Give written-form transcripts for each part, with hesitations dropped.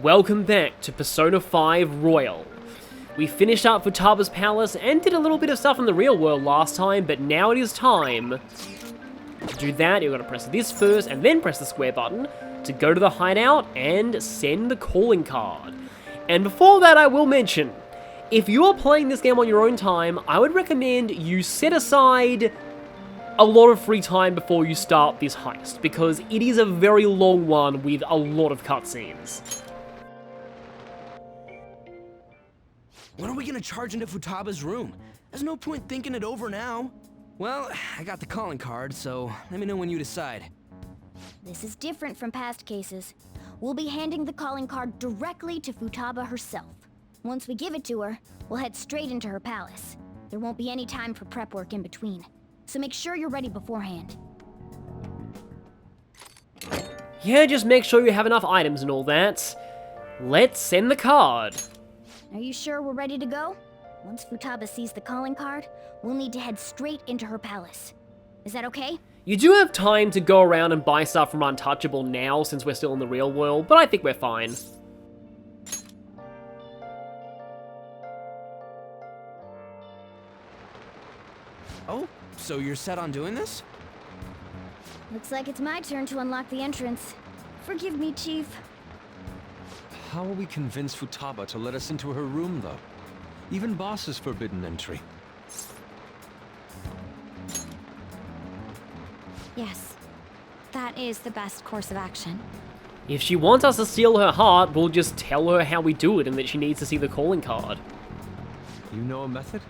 Welcome back to Persona 5 Royal. We finished up Futaba's palace and did a little bit of stuff in the real world last time, but now it is time to do that. You've got to press this first and then press the square button to go to the hideout and send the calling card. And before that, I will mention, if you're playing this game on your own time, I would recommend you set aside a lot of free time before you start this heist, because it is a very long one with a lot of cutscenes. When are we gonna charge into Futaba's room? There's no point thinking it over now. Well, I got the calling card, so let me know when you decide. This is different from past cases. We'll be handing the calling card directly to Futaba herself. Once we give it to her, we'll head straight into her palace. There won't be any time for prep work in between, so make sure you're ready beforehand. Yeah, just make sure you have enough items and all that. Let's send the card. Are you sure we're ready to go? Once Futaba sees the calling card, we'll need to head straight into her palace. Is that okay? You do have time to go around and buy stuff from Untouchable now, since we're still in the real world, but I think we're fine. Oh, so you're set on doing this? Looks like it's my turn to unlock the entrance. Forgive me, Chief. How will we convince Futaba to let us into her room, though? Even Boss is forbidden entry. Yes, that is the best course of action. If she wants us to steal her heart, we'll just tell her how we do it and that she needs to see the calling card. You know a method?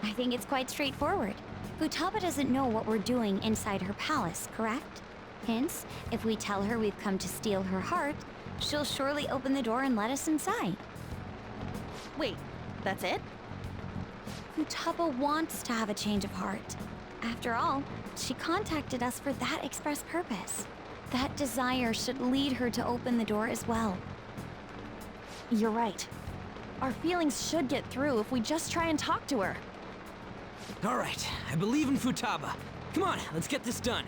I think it's quite straightforward. Futaba doesn't know what we're doing inside her palace, correct? Hence, if we tell her we've come to steal her heart, she'll surely open the door and let us inside. Wait, that's it? Futaba wants to have a change of heart. After all, she contacted us for that express purpose. That desire should lead her to open the door as well. You're right. Our feelings should get through if we just try and talk to her. All right, I believe in Futaba. Come on, let's get this done.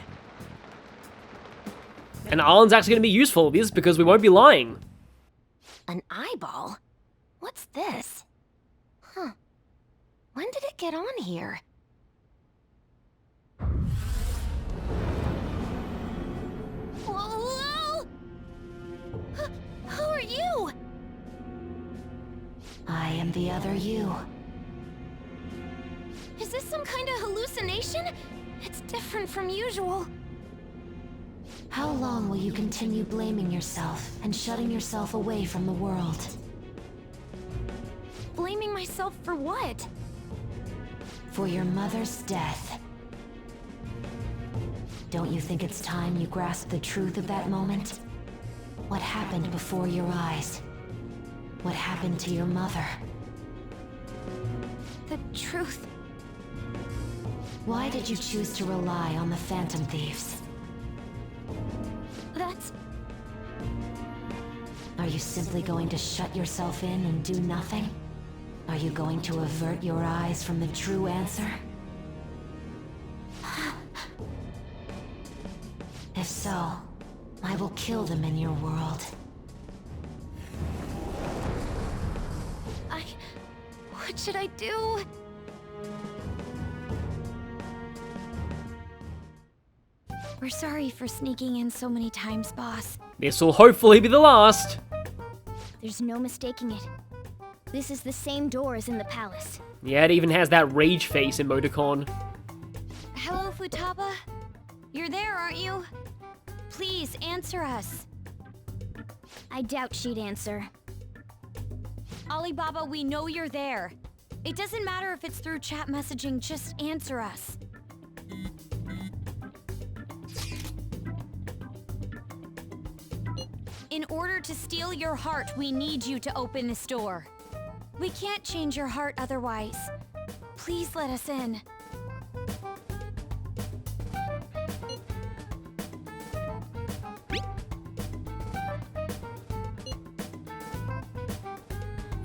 And Arlen's actually going to be useful with this because we won't be lying. An eyeball? What's this? Huh. When did it get on here? Whoa! Who are you? I am the other you. Is this some kind of hallucination? It's different from usual. How long will you continue blaming yourself and shutting yourself away from the world? Blaming myself for what? For your mother's death. Don't you think it's time you grasp the truth of that moment? What happened before your eyes? What happened to your mother? The truth. Why did you choose to rely on the Phantom Thieves? That's... Are you simply going to shut yourself in and do nothing? Are you going to avert your eyes from the true answer? If so, I will kill them in your world. What should I do? We're sorry for sneaking in so many times, boss. This will hopefully be the last. There's no mistaking it. This is the same door as in the palace. Yeah, it even has that rage face emoticon. Hello, Futaba? You're there, aren't you? Please, answer us. I doubt she'd answer. Alibaba, we know you're there. It doesn't matter if it's through chat messaging, just answer us. In order to steal your heart, we need you to open this door. We can't change your heart otherwise. Please let us in.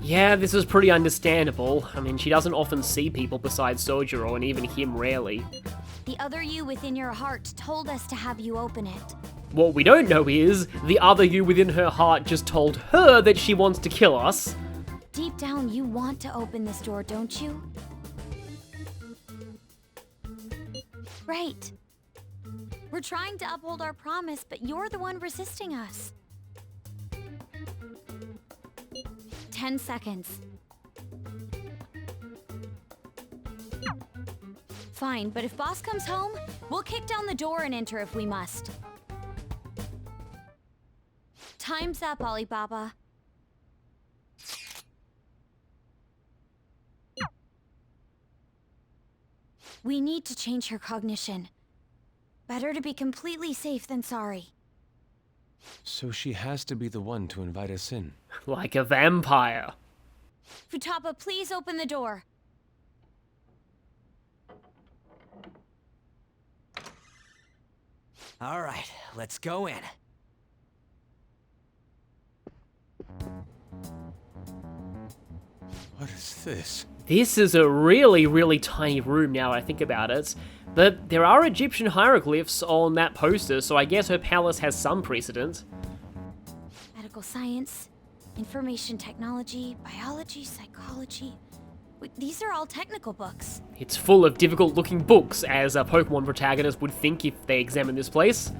Yeah, this is pretty understandable. I mean, she doesn't often see people besides Sojiro, and even him rarely. The other you within your heart told us to have you open it. What we don't know is, the other you within her heart just told her that she wants to kill us. Deep down, you want to open this door, don't you? Right. We're trying to uphold our promise, but you're the one resisting us. 10 seconds. Fine, but if Boss comes home, we'll kick down the door and enter if we must. Time's up, Alibaba. We need to change her cognition. Better to be completely safe than sorry. So she has to be the one to invite us in. Like a vampire. Futaba, please open the door. All right, let's go in. What is this? This is a really, really tiny room now I think about it. But there are Egyptian hieroglyphs on that poster, so I guess her palace has some precedent. Medical science, information technology, biology, psychology. Wait, these are all technical books. It's full of difficult-looking books, as a Pokemon protagonist would think if they examined this place.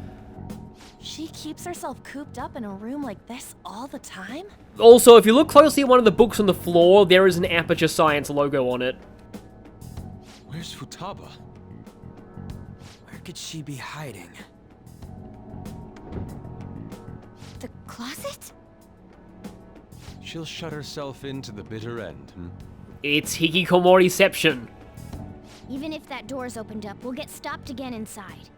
She keeps herself cooped up in a room like this all the time? Also, if you look closely at one of the books on the floor, there is an Aperture Science logo on it. Where's Futaba? Where could she be hiding? The closet? She'll shut herself into the bitter end, hmm? It's Hikikomoriception. Even if that door's opened up, we'll get stopped again inside.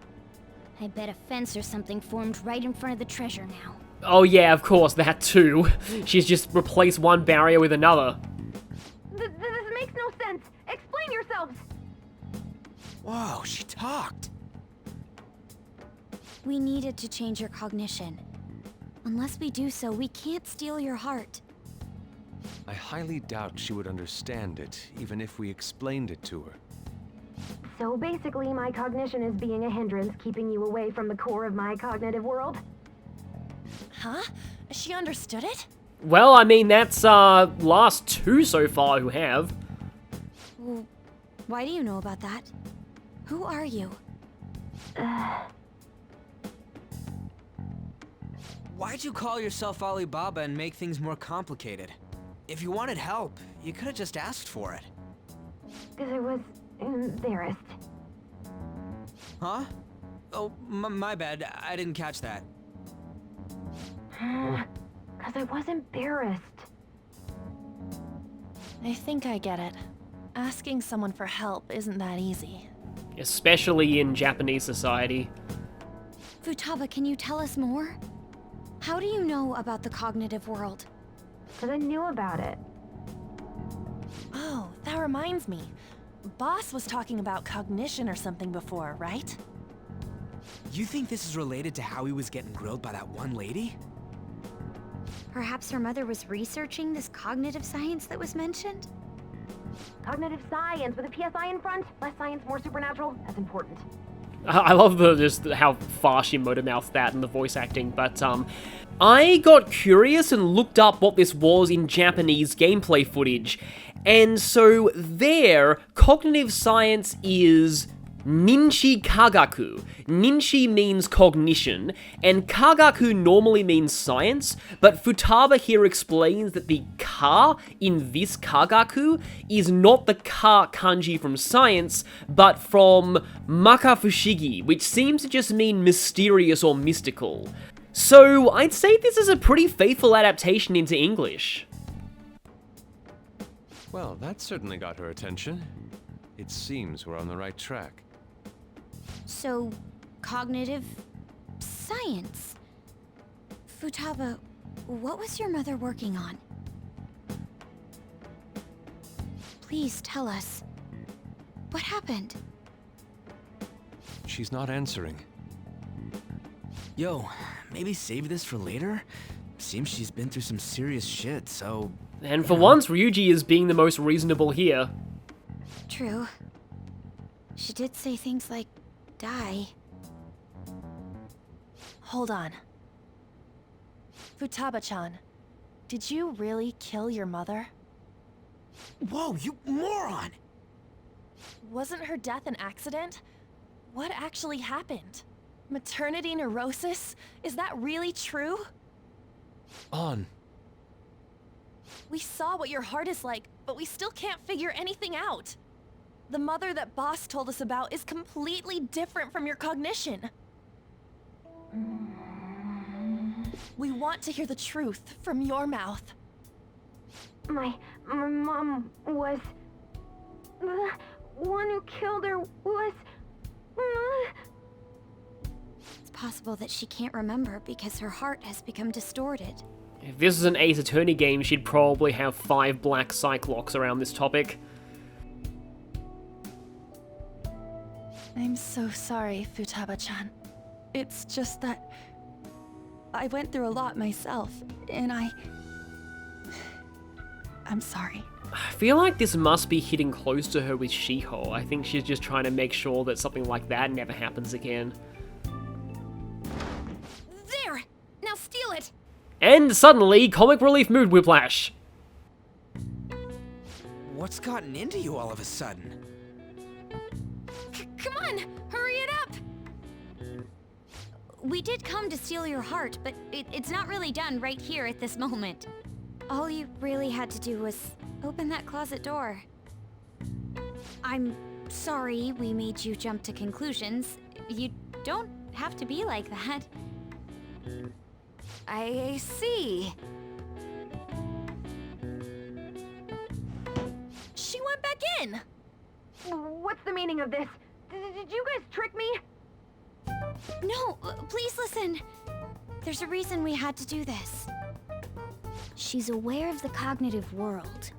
I bet a fence or something formed right in front of the treasure now. Oh yeah, of course, that too. She's just replaced one barrier with another. This makes no sense. Explain yourselves. Whoa, she talked. We needed to change your cognition. Unless we do so, we can't steal your heart. I highly doubt she would understand it, even if we explained it to her. So basically, my cognition is being a hindrance, keeping you away from the core of my cognitive world? Huh? She understood it? Well, I mean, that's last two so far who have. Well, why do you know about that? Who are you? Why'd you call yourself Alibaba and make things more complicated? If you wanted help, you could have just asked for it. Because I was embarrassed. Huh? Oh, my bad. I didn't catch that. Because I was embarrassed. I think I get it. Asking someone for help isn't that easy. Especially in Japanese society. Futaba, can you tell us more? How do you know about the cognitive world? Because I knew about it. Oh, that reminds me. Boss was talking about cognition or something before, right? You think this is related to how he was getting grilled by that one lady? Perhaps her mother was researching this cognitive science that was mentioned? Cognitive science with a PSI in front. Less science, more supernatural. That's important. I love just how far she motor-mouthed that in the voice acting, but I got curious and looked up what this was in Japanese gameplay footage, and so there, cognitive science is Ninshi Kagaku. Ninshi means cognition, and Kagaku normally means science, but Futaba here explains that the ka in this Kagaku is not the ka kanji from science, but from Makafushigi, which seems to just mean mysterious or mystical. So I'd say this is a pretty faithful adaptation into English. Well, that certainly got her attention. It seems we're on the right track. So, cognitive science. Futaba, what was your mother working on? Please tell us. What happened? She's not answering. Yo, maybe save this for later? Seems she's been through some serious shit, so... And for once, Ryuji is being the most reasonable here. True. She did say things like, die. Hold on. Futaba-chan, did you really kill your mother? Whoa, you moron! Wasn't her death an accident? What actually happened? Maternity neurosis? Is that really true? On. We saw what your heart is like, but we still can't figure anything out. The mother that Boss told us about is completely different from your cognition. We want to hear the truth from your mouth. My mom was... The one who killed her was... It's possible that she can't remember because her heart has become distorted. If this was an Ace Attorney game, she'd probably have 5 black cyclocks around this topic. I'm so sorry, Futaba-chan. It's just that... I went through a lot myself, and I'm sorry. I feel like this must be hitting close to her with Shiho. I think she's just trying to make sure that something like that never happens again. There! Now steal it! And suddenly, comic relief mood whiplash. What's gotten into you all of a sudden? Come on! Hurry it up! We did come to steal your heart, but it's not really done right here at this moment. All you really had to do was open that closet door. I'm sorry we made you jump to conclusions. You don't have to be like that. I see. She went back in! What's the meaning of this? Did you guys trick me? No, please listen. There's a reason we had to do this. She's aware of the cognitive world,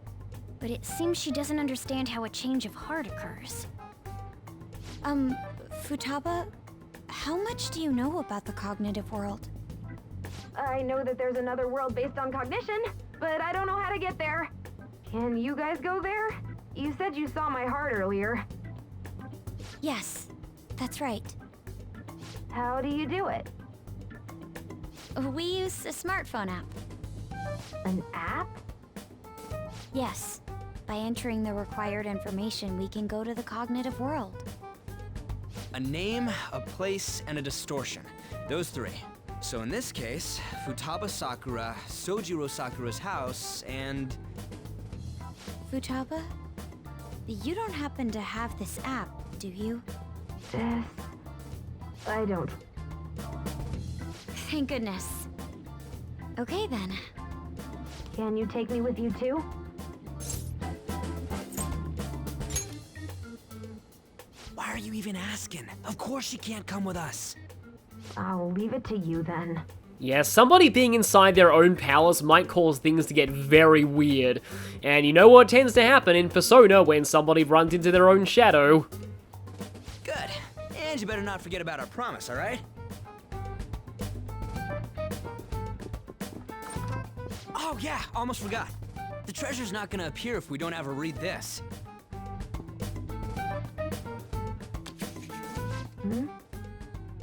but it seems she doesn't understand how a change of heart occurs. Futaba, how much do you know about the cognitive world? I know that there's another world based on cognition, but I don't know how to get there. Can you guys go there? You said you saw my heart earlier. Yes, that's right. How do you do it? We use a smartphone app. An app? Yes. By entering the required information, we can go to the cognitive world. A name, a place, and a distortion. Those 3. So in this case, Futaba Sakura, Sojiro Sakura's house, and... Futaba? You don't happen to have this app, do you? This... I don't. Thank goodness. Okay then. Can you take me with you too? Why are you even asking? Of course she can't come with us. I'll leave it to you then. Yeah, somebody being inside their own palace might cause things to get very weird. And you know what tends to happen in Persona when somebody runs into their own shadow? Good. And you better not forget about our promise, alright? Oh yeah, almost forgot. The treasure's not gonna appear if we don't ever read this.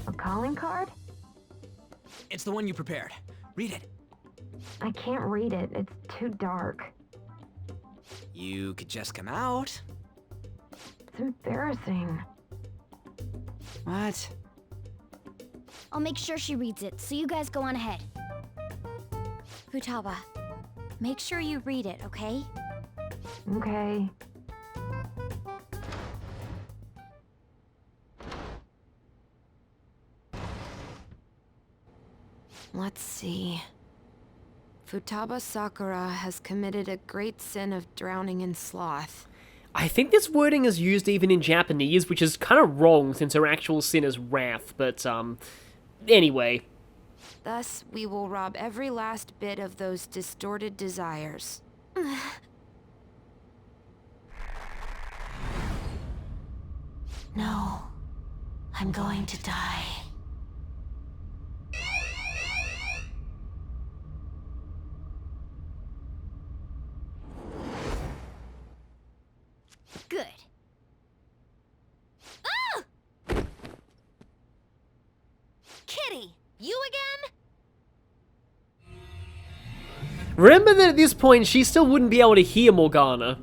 A calling card? It's the one you prepared. Read it. I can't read it. It's too dark. You could just come out. It's embarrassing. What? I'll make sure she reads it, so you guys go on ahead. Futaba, make sure you read it, okay? Okay. Let's see. Futaba Sakura has committed a great sin of drowning in sloth. I think this wording is used even in Japanese, which is kind of wrong since her actual sin is wrath, but, anyway. Thus, we will rob every last bit of those distorted desires. No. I'm going to die. Good. Kitty, you Remember that at this point, she still wouldn't be able to hear Morgana.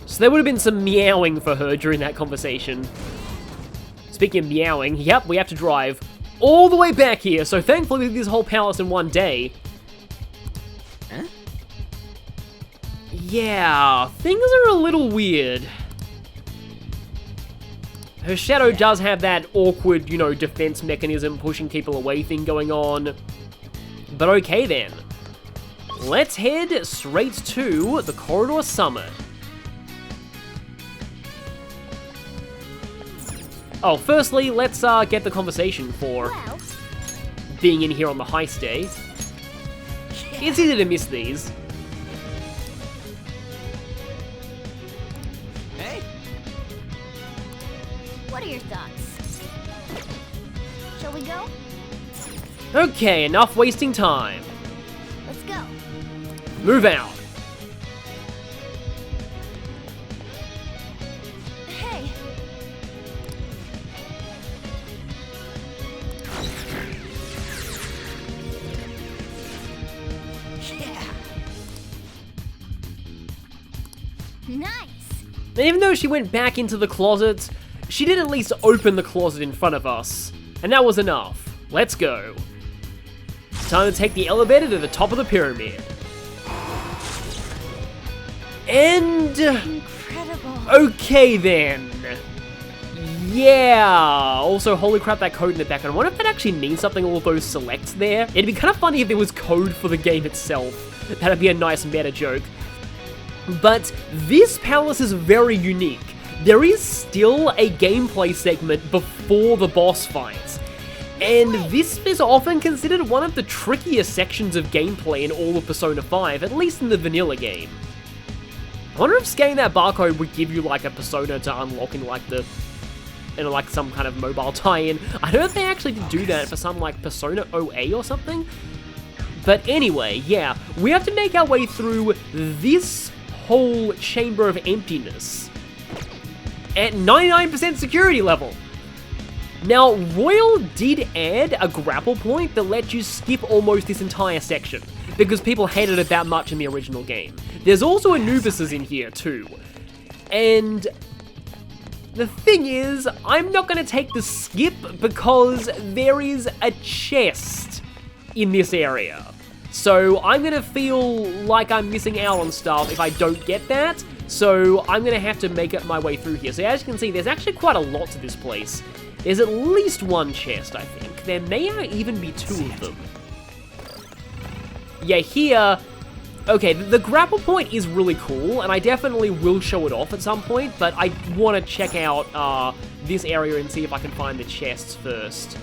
So there would have been some meowing for her during that conversation. Speaking of meowing, yep, we have to drive all the way back here, so thankfully we did this whole palace in one day. Huh? Yeah, things are a little weird. Her shadow does have that awkward, you know, defense mechanism, pushing people away thing going on. But okay then. Let's head straight to the Corridor Summit. Oh, firstly, let's get the conversation for being in here on the heist day. It's easy to miss these. Hey? What are your thoughts? Shall we go? Okay, enough wasting time. Let's go. Move out. Hey, Nice. And even though she went back into the closet, she did at least open the closet in front of us. And that was enough. Let's go. Time to take the elevator to the top of the pyramid. And... Incredible. okay then. Yeah. Also, holy crap, that code in the background. I wonder if that actually means something, all of those selects there. It'd be kind of funny if there was code for the game itself. That'd be a nice meta joke. But this palace is very unique. There is still a gameplay segment before the boss fights. And this is often considered one of the trickiest sections of gameplay in all of Persona 5, at least in the vanilla game. I wonder if scanning that barcode would give you like a Persona to unlock in like the... in like some kind of mobile tie-in. I don't know if they actually did do that for some like Persona OA or something. But anyway, yeah, we have to make our way through this whole chamber of emptiness at 99% security level. Now, Royal did add a grapple point that lets you skip almost this entire section, because people hated it that much in the original game. There's also Anubis's in here too. And the thing is, I'm not going to take the skip because there is a chest in this area. So I'm going to feel like I'm missing out on stuff if I don't get that. So I'm going to have to make it my way through here. So as you can see, there's actually quite a lot to this place. There's at least one chest, I think. There may even be two of them. Yeah, here... okay, the grapple point is really cool, and I definitely will show it off at some point, but I want to check out this area and see if I can find the chests first.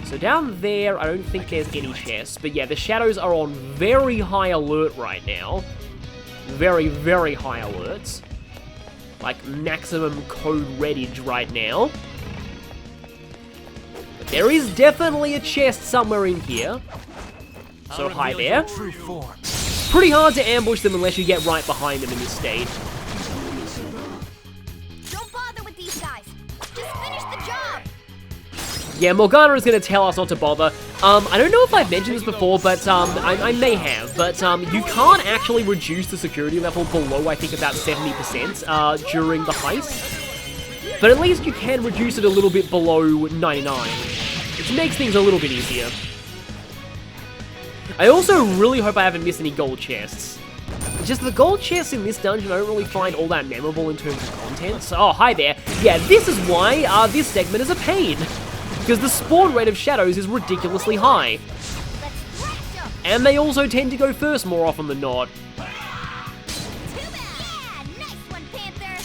So down there, I don't think there's any chests, but yeah, the shadows are on very high alert right now. Very, very high alerts. Like, maximum code reddage right now. But there is definitely a chest somewhere in here. So hi there. Pretty hard to ambush them unless you get right behind them in this stage. Don't bother with these guys. Just finish the job. Yeah, Morgana is going to tell us not to bother. I don't know if I've mentioned this before, but I may have. But you can't actually reduce the security level below, I think, about 70% during the heist. But at least you can reduce it a little bit below 99, which makes things a little bit easier. I also really hope I haven't missed any gold chests. Just the gold chests in this dungeon I don't really find all that memorable in terms of content. So, oh, hi there. Yeah, this is why this segment is a pain. Because the spawn rate of shadows is ridiculously high. And they also tend to go first more often than not. Yeah, nice one, Panther.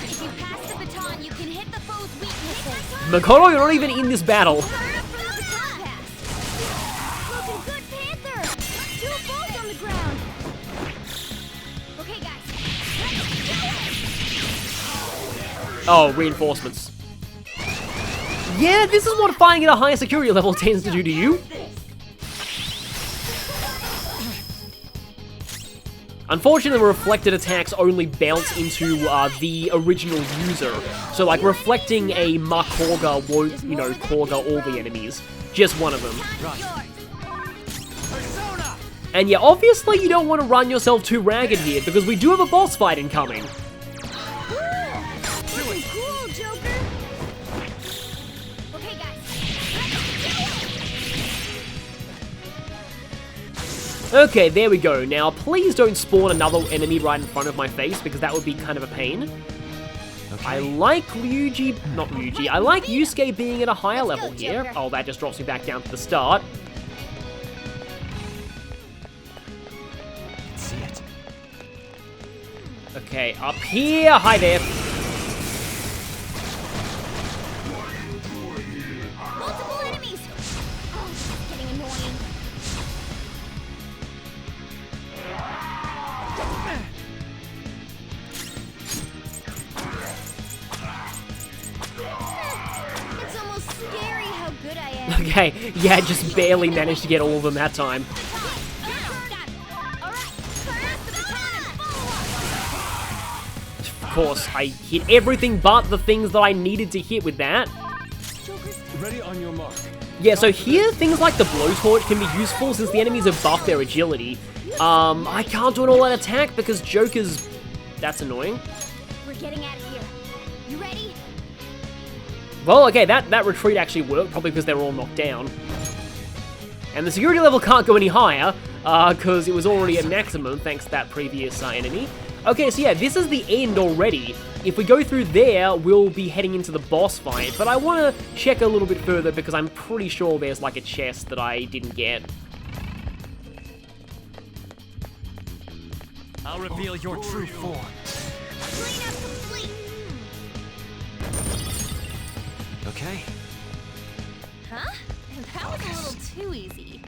If you pass the baton, you can hit the foe's weaknesses. Makoto, you're not even in this battle. Looking good, Panther. 2 balls on the ground. Okay, guys. Oh, reinforcements. Yeah, this is what fighting at a higher security level tends to do to you. Unfortunately, reflected attacks only bounce into the original user. So, like, reflecting a Makorga won't, you know, Korga all the enemies. Just one of them. And yeah, obviously you don't want to run yourself too ragged here, because we do have a boss fight incoming. Cool, Joker. Okay, guys. Okay, there we go. Now, please don't spawn another enemy right in front of my face, because that would be kind of a pain. Okay. I like I like Yusuke being at a higher level here. Joker. Oh, that just drops me back down to the start. See it. Okay, up here. Hi there. Multiple enemies. Oh, this is getting annoying. It's almost scary how good I am. Okay, yeah, just barely managed to get all of them that time. Of course, I hit everything but the things that I needed to hit with that. Ready on your mark. Yeah, so here, things like the blowtorch can be useful since the enemies have buffed their agility. I can't do an all-out attack because Joker's... That's annoying. We're getting out of here. You ready? Well, okay, that retreat actually worked, probably because they were all knocked down. And the security level can't go any higher, because it was already at maximum thanks to that previous enemy. Okay, so yeah, this is the end already. If we go through there, we'll be heading into the boss fight, but I want to check a little bit further because I'm pretty sure there's like a chest that I didn't get. I'll reveal your true form. Clean up complete. Okay. Huh? That was a little too easy.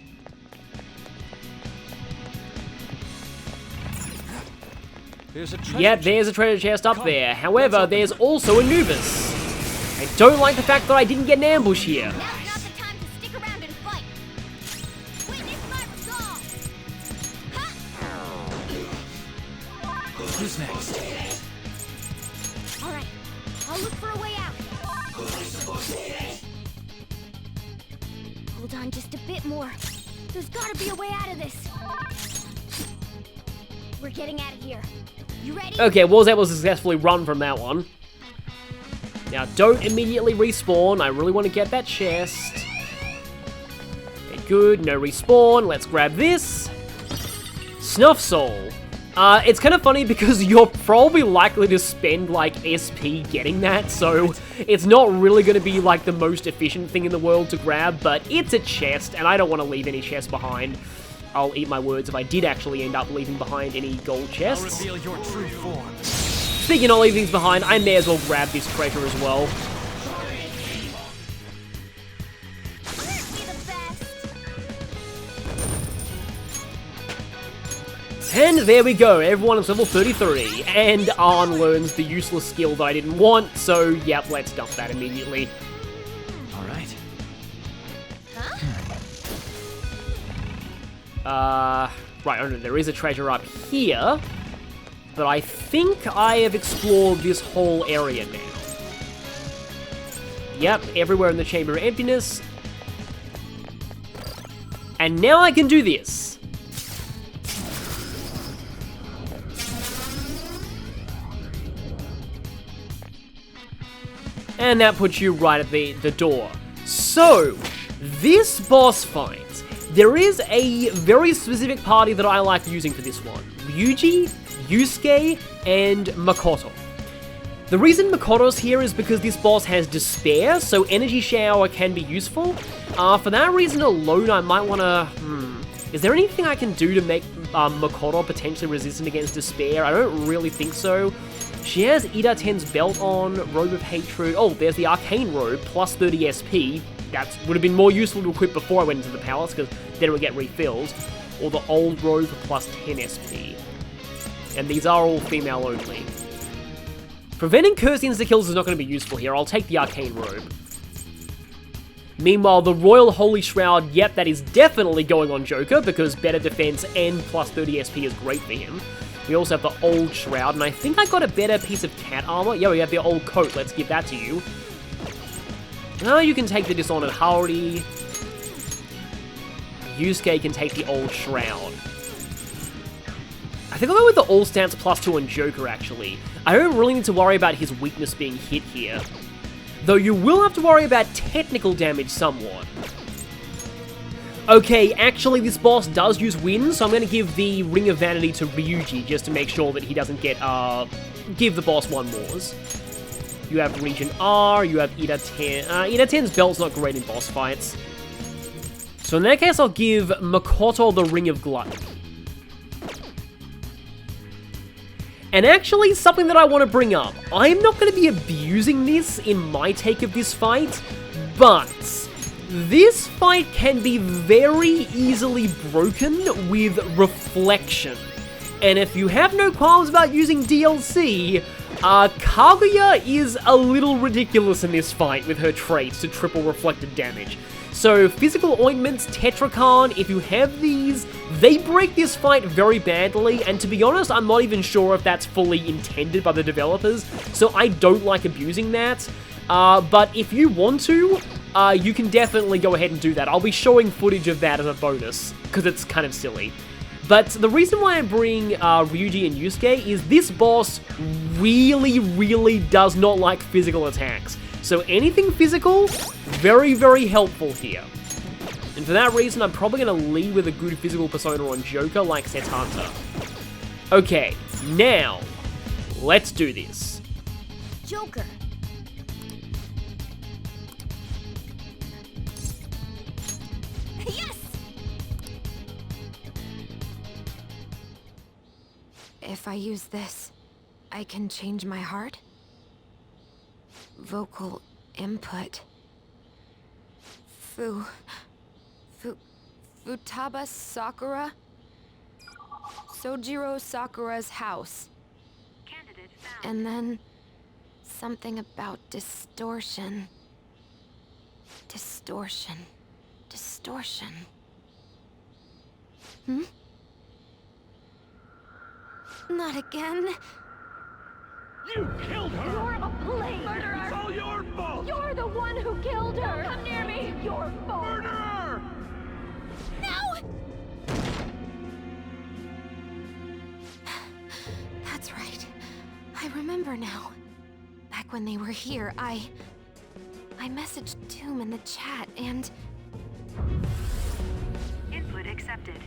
There's a treasure Yeah, there's a treasure chest up there. However, there's also Anubis. I don't like the fact that I didn't get an ambush here. Now's not the time to stick around and fight. Witness my resolve. Who's next? All right, I'll look for a way out. Hold on just a bit more. There's gotta be a way out of this. We're getting out of here. You ready? Okay, was able to successfully run from that one. Now, don't immediately respawn. I really want to get that chest. Okay, good. No respawn. Let's grab this. Snuff Soul. It's kind of funny because you're probably likely to spend, like, SP getting that, so it's not really going to be, like, the most efficient thing in the world to grab, but it's a chest, and I don't want to leave any chests behind. I'll eat my words if I did actually end up leaving behind any gold chests. I'll reveal your true form. Speaking of leaving things behind, I may as well grab this treasure as well. And there we go, everyone is level 33, and Arn learns the useless skill that I didn't want, so yep, let's dump that immediately. All right. Right, oh no, there is a treasure up here, but I think I have explored this whole area now. Yep, everywhere in the Chamber of Emptiness. And now I can do this. And that puts you right at the door. So, this boss fight, there is a very specific party that I like using for this one. Ryuji, Yusuke, and Makoto. The reason Makoto's here is because this boss has Despair, so Energy Shower can be useful. For that reason alone, I might want to... Is there anything I can do to make Makoto potentially resistant against Despair? I don't really think so. She has Ida Ten's belt on, Robe of Hatred. Oh, there's the Arcane Robe, plus 30 SP. That would have been more useful to equip before I went into the palace, because then it would get refilled. Or the old robe for plus 10 SP. And these are all female only. Preventing cursed insta-kills is not going to be useful here. I'll take the Arcane Robe. Meanwhile, the Royal Holy Shroud, yep, that is definitely going on Joker, because better defense and plus 30 SP is great for him. We also have the old shroud, and I think I got a better piece of cat armor. Yeah, we have the old coat. Let's give that to you. Oh, you can take the Dishonored Haori. Yusuke can take the old shroud. I think I'll go with the all stance +2 on Joker, actually. I don't really need to worry about his weakness being hit here. Though you will have to worry about technical damage somewhat. Okay, actually this boss does use wind, so I'm going to give the Ring of Vanity to Ryuji just to make sure that he doesn't get, give the boss one mores. You have Region R, you have Ida 10. Ida 10's belt's not great in boss fights. So in that case, I'll give Makoto the Ring of Gluttony. And actually, something that I want to bring up. I'm not going to be abusing this in my take of this fight, but this fight can be very easily broken with reflection. And if you have no qualms about using DLC, Kaguya is a little ridiculous in this fight with her traits to triple reflected damage. So, physical ointments, Tetrakarn, if you have these, they break this fight very badly, and to be honest, I'm not even sure if that's fully intended by the developers, so I don't like abusing that. But if you want to, you can definitely go ahead and do that. I'll be showing footage of that as a bonus, because it's kind of silly. But the reason why I bring Ryuji and Yusuke is this boss really does not like physical attacks. So anything physical, very, very helpful here. And for that reason, I'm probably going to lead with a good physical persona on Joker like Setanta. Okay, now, let's do this. Joker. Yes! If I use this, I can change my heart? Vocal input. Futaba Sakura? Sojiro Sakura's house. Candidate found. And then something about distortion. Distortion. Hmm? Not again. You killed her! You're a plague murderer! It's all your fault! You're the one who killed her! Don't come near me! Your fault! Murderer! No! That's right. I remember now. Back when they were here, I messaged Doom in the chat and... Input accepted.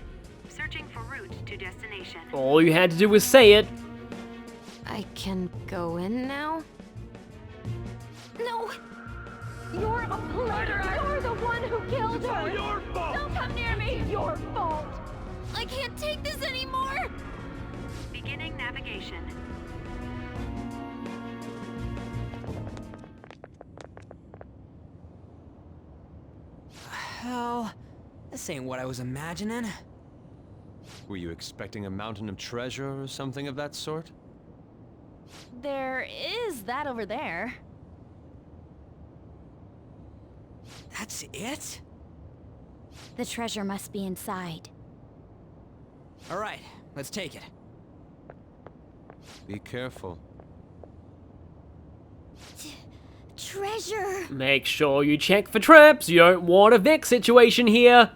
Searching for route to destination. All you had to do was say it. I can go in now? No! You're a murderer! You're the one who killed It's all her! your fault! Don't come near me! Your fault! I can't take this anymore! Beginning navigation. Hell, this ain't what I was imagining. Were you expecting a mountain of treasure or something of that sort? There is that over there. That's it? The treasure must be inside. All right, let's take it. Be careful. Treasure! Make sure you check for traps. You don't want a Vex situation here.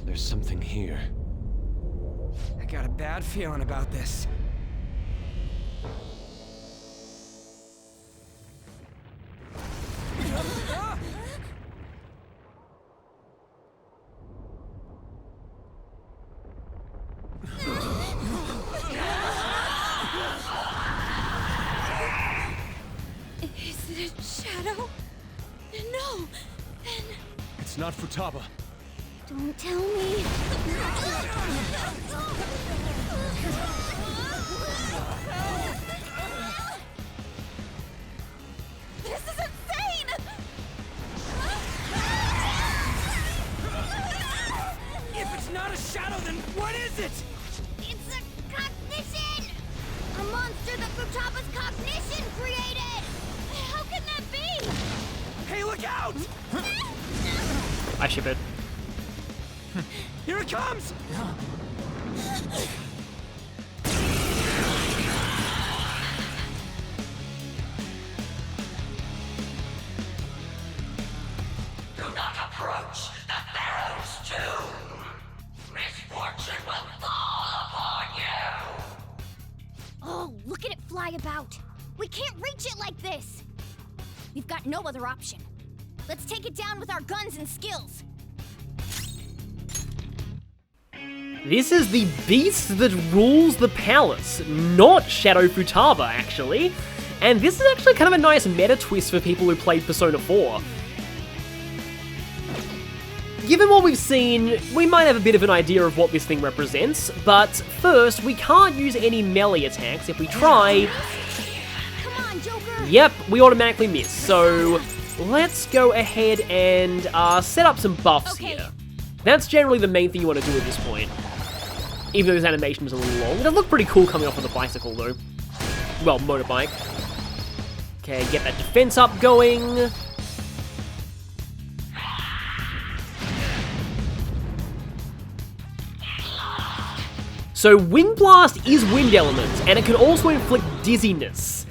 There's something here. I got a bad feeling about this. Is it a shadow? No! Then... It's not Futaba. Don't tell me. This is insane! If it's not a shadow, then what is it? It's a cognition! A monster that Futaba's cognition created! How can that be? Hey, look out! I ship it. Here it comes! Do not approach the Pharaoh's tomb. Misfortune will fall upon you. Oh, look at it fly about. We can't reach it like this. We've got no other option. Let's take it down with our guns and skills. This is the beast that rules the palace, not Shadow Futaba, actually. And this is actually kind of a nice meta twist for people who played Persona 4. Given what we've seen, we might have a bit of an idea of what this thing represents, but first, we can't use any melee attacks. If we try... Come on, Joker. Yep, we automatically miss, so let's go ahead and set up some buffs here. That's generally the main thing you want to do at this point. Even though this animation is a little long. It does look pretty cool coming off of the bicycle, though. Well, motorbike. Okay, get that defense up going. So Wind Blast is wind element, and it can also inflict dizziness.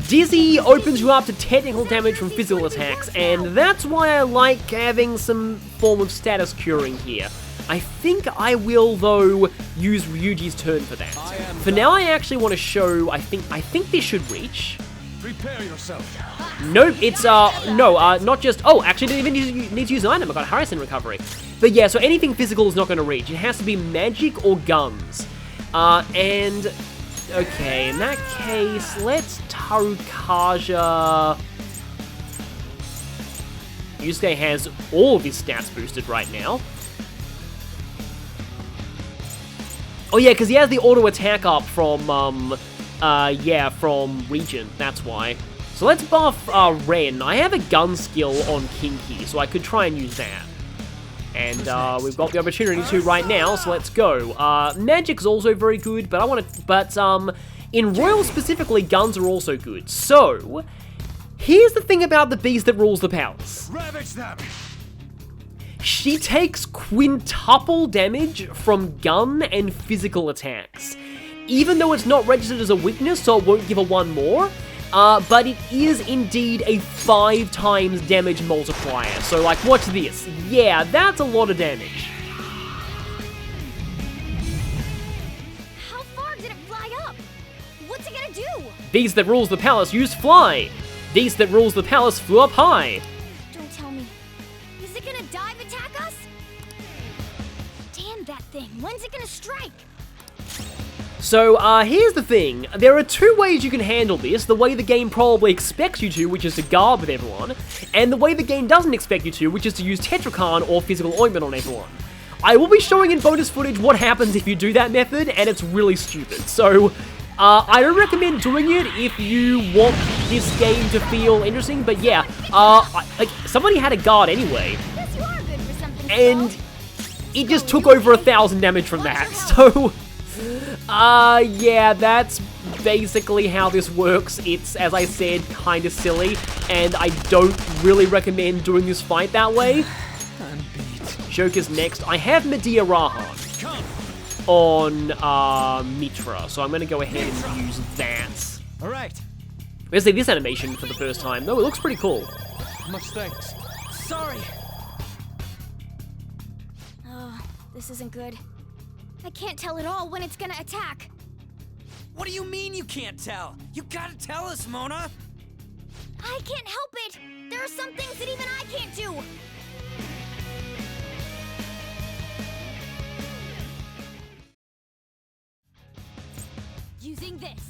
Dizzy opens you up to technical damage from physical attacks, and that's why I like having some form of status curing here. I think I will, though, use Ryuji's turn for that. For now, I actually want to show, I think this should reach. Prepare yourself. Nope, it's, not just, oh, actually, didn't even need to use an item, I got Harrison recovery. But yeah, so anything physical is not going to reach. It has to be magic or guns. And, okay, in that case, let's Tarukaja. Yusuke has all of his stats boosted right now. Oh yeah, because he has the auto attack up from, from Regent, that's why. So let's buff, Ren. I have a gun skill on Kinky, so I could try and use that. And, we've got the opportunity to right now, so let's go. Magic's also very good, but in Royal specifically, guns are also good. So, here's the thing about the beast that rules the palace. Ravage them. She takes quintuple damage from gun and physical attacks. Even though it's not registered as a weakness, so it won't give her one more, but it is indeed a 5 times damage multiplier. So, like, watch this. Yeah, that's a lot of damage. How far did it fly up? What's it gonna do? Beast that rules the palace used fly. Beast that rules the palace flew up high. Don't tell me. Is it gonna dive attack us? Damn that thing. When's it gonna strike? So, here's the thing. There are 2 ways you can handle this. The way the game probably expects you to, which is to guard with everyone, and the way the game doesn't expect you to, which is to use Tetrakan or physical ointment on everyone. I will be showing in bonus footage what happens if you do that method, and it's really stupid. So, I don't recommend doing it if you want this game to feel interesting, but yeah, like, somebody had a guard anyway, Guess you are good for something. and it just took over 1,000 damage from that, so... yeah, that's basically how this works. It's, as I said, kind of silly, and I don't really recommend doing this fight that way. Joker's next. I have Medea Rahan on Mitra, so I'm going to go ahead and use that. Alright. We're going to see this animation for the first time, though it looks pretty cool. Much thanks. Sorry. Oh, this isn't good. I can't tell at all when it's gonna attack. What do you mean you can't tell? You gotta tell us, Mona! I can't help it! There are some things that even I can't do! Using this.